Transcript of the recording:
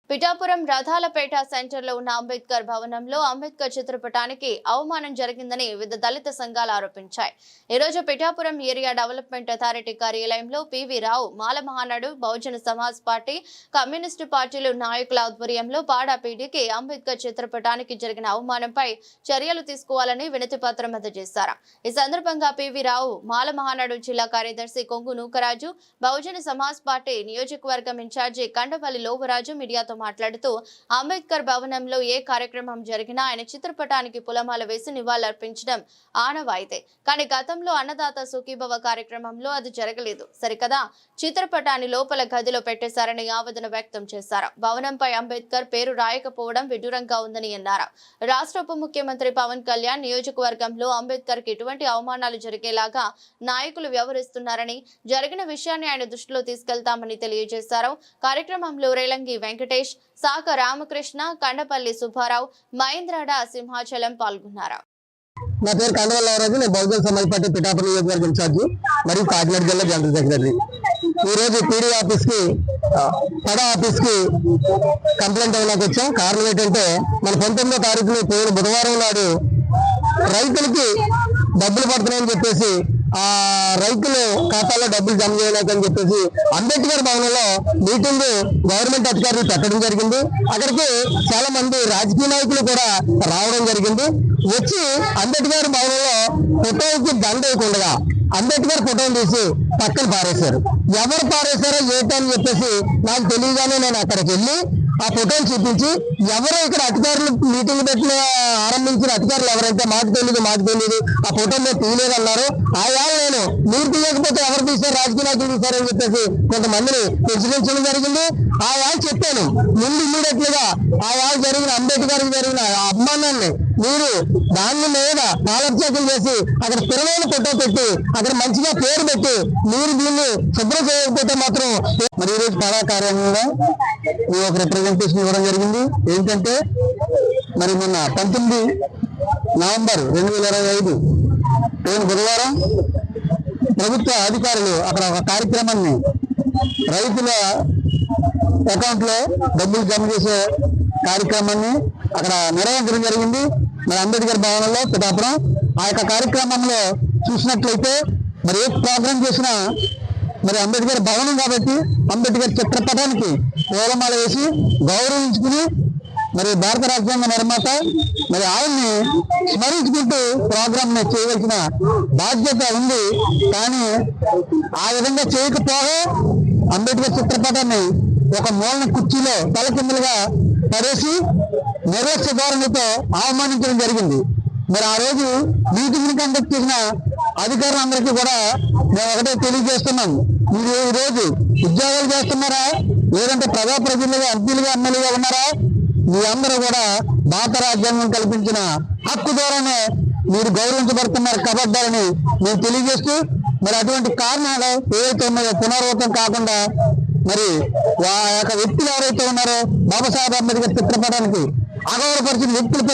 పిఠాపురం రథాలపేట సెంటర్లో ఉన్న అంబేద్కర్ భవనంలో అంబేద్కర్ చిత్రపటానికి అవమానం జరిగిందని వివిధ దళిత సంఘాలు ఆరోపించాయి. ఈ రోజు పిఠాపురం ఏరియా డెవలప్మెంట్ అథారిటీ కార్యాలయంలో పివి రావు మాల మహానాడు బహుజన సమాజ్ పార్టీ కమ్యూనిస్టు పార్టీలు నాయకుల ఆధ్వర్యంలో పాడాపీడికి అంబేద్కర్ చిత్రపటానికి జరిగిన అవమానంపై చర్యలు తీసుకోవాలని వినతి పత్రం అందజేశారు. ఈ సందర్భంగా పివి రావు మాల మహానాడు జిల్లా కార్యదర్శి కొంగు నూకరాజు, బహుజన సమాజ్ పార్టీ నియోజకవర్గం ఇన్ఛార్జి కండపల్లి లోవరాజు మీడియాతో మాట్లాడుతూ అంబేద్కర్ భవనంలో ఏ కార్యక్రమం జరిగినా ఆయన చిత్రపటానికి పులమాల వేసి నివాళులర్పించడం ఆనవాయితీ. కానీ గతంలో అన్నదాత సుఖీభవ కార్యక్రమంలో అది జరగలేదు సరికదా, చిత్రపటాన్ని లోపల గదిలో పెట్టేశారని ఆవేదన వ్యక్తం చేశారు. భవనంపై అంబేద్కర్ పేరు రాయకపోవడం విడ్డూరంగా ఉందని అన్నారు. రాష్ట్ర ఉప ముఖ్యమంత్రి పవన్ కళ్యాణ్ నియోజకవర్గంలో అంబేద్కర్ కి ఎటువంటి అవమానాలు జరిగేలాగా నాయకులు వ్యవహరిస్తున్నారని, జరిగిన విషయాన్ని ఆయన దృష్టిలో తీసుకెళ్తామని తెలియజేశారు. కార్యక్రమంలో రేలంగి వెంకటేష్, సాక రామకృష్ణ, కండపల్లి సుబ్బారావు, మహేంద్రాడ, సింహాచలం పాల్గొన్నారు. నా పేరు కండవల్ లోవరాజు. నేను బహుజన సమాజ్ పార్టీ పిఠాపురం నియోజకవర్గ ఇన్ఛార్జి మరియు కాకినాడ జిల్లా జనరల్ సెక్రటరీ. ఈ రోజు పీడీ ఆఫీస్ కి పడా ఆఫీస్ కి కంప్లైంట్ ఇవ్వడానికి వచ్చాం. కారణం ఏంటంటే మన 19వ తారీఖున పోయిన బుధవారం నాడు రైతులకి డబ్బులు పడుతున్నాయని చెప్పేసి ఆ రైతులు ఖాతాలో డబ్బులు జమ చేయలేకని చెప్పేసి అంబేద్కర్ భవనంలో మీటింగ్ గవర్నమెంట్ అధికారులు పెట్టడం జరిగింది. అక్కడికి చాలా మంది రాజకీయ నాయకులు కూడా రావడం జరిగింది. వచ్చి అంబేద్కర్ భవనంలో ఫోటోకి దండ వేయకుండా అంబేద్కర్ ఫోటోలు తీసి పక్కన పారేశారు. ఎవరు పారేశారో ఏంటని చెప్పేసి నాకు తెలియగానే నేను అక్కడికి వెళ్ళి ఆ ఫోటోలు చూపించి ఎవరో ఇక్కడ అధికారులు మీటింగ్ పెట్టిన ఆరంభించిన అధికారులు ఎవరైతే మాకు తెలియదు ఆ ఫోటో మేము తీయలేదన్నారు. ఆయా నేను మీరు తీయకపోతే ఎవరు తీశారు, రాజకీయ నాయకులు తీశారని చెప్పేసి కొంతమందిని హెచ్చరించడం జరిగింది. ఆయా చెప్పాను ముందు ఇమ్మీడియట్ గా ఆయా జరిగిన అంబేద్కర్ జరిగిన అభిమానాన్ని మీరు దాని మీద పాలక్షేపం చేసి అక్కడ స్థిరమైన ఫోటో పెట్టి అక్కడ మంచిగా పేరు పెట్టి మీరు దీన్ని శుభ్రం చేయకపోతే మాత్రం మరి ఈ రోజు పడా కార్యంగా ఒక రిప్రజెంటేషన్ ఇవ్వడం జరిగింది. ఏంటంటే మరి మొన్న 19 నవంబర్ 2025 పోయిన బుధవారం ప్రభుత్వ అధికారులు అక్కడ ఒక కార్యక్రమాన్ని రైతుల అకౌంట్ లో డబ్బులు జమ చేసే కార్యక్రమాన్ని అక్కడ నిర్వహించడం జరిగింది. మరి అంబేద్కర్ భవనంలో పిఠాపురం ఆ యొక్క కార్యక్రమంలో చూసినట్లయితే మరి ఏ ప్రోగ్రాం చేసినా మరి అంబేద్కర్ భవనం కాబట్టి అంబేద్కర్ చిత్రపటానికి పూలమాల వేసి గౌరవించుకుని మరి భారత రాజ్యాంగ నిర్మాత మరి ఆయన్ని స్మరించుకుంటూ ప్రోగ్రామ్ చేయవలసిన బాధ్యత ఉంది. కానీ ఆ విధంగా చేయకపోగా అంబేద్కర్ చిత్రపటాన్ని ఒక మూలన కుర్చీలో తలకిందులుగా పడేసి నిర్లక్ష్య ధోరణితో అవమానించడం జరిగింది. మరి ఆ రోజు మీటింగ్ కండక్ట్ చేసిన అధికారులందరికీ కూడా మేము ఒకటే తెలియజేస్తున్నాం, మీరు ఈ రోజు ఉద్యోగాలు చేస్తున్నారా లేదంటే ప్రజాప్రతినిధులుగా ఎంపీలుగా ఎమ్మెల్యేగా ఉన్నారా, మీ అందరూ కూడా భారత రాజ్యాంగం కల్పించిన హక్కు ద్వారానే మీరు గౌరవించబడుతున్నారు కబడ్డారని మేము తెలియజేస్తూ మరి అటువంటి కారణాలు ఏవైతే ఉన్నాయో పునరావృతం కాకుండా మరి ఆ యొక్క వ్యక్తులు ఎవరైతే ఉన్నారో బాబాసాహెబ్ అంబేద్కర్ చిత్రపటానికి అగౌరవపరిచిన వ్యక్తులపై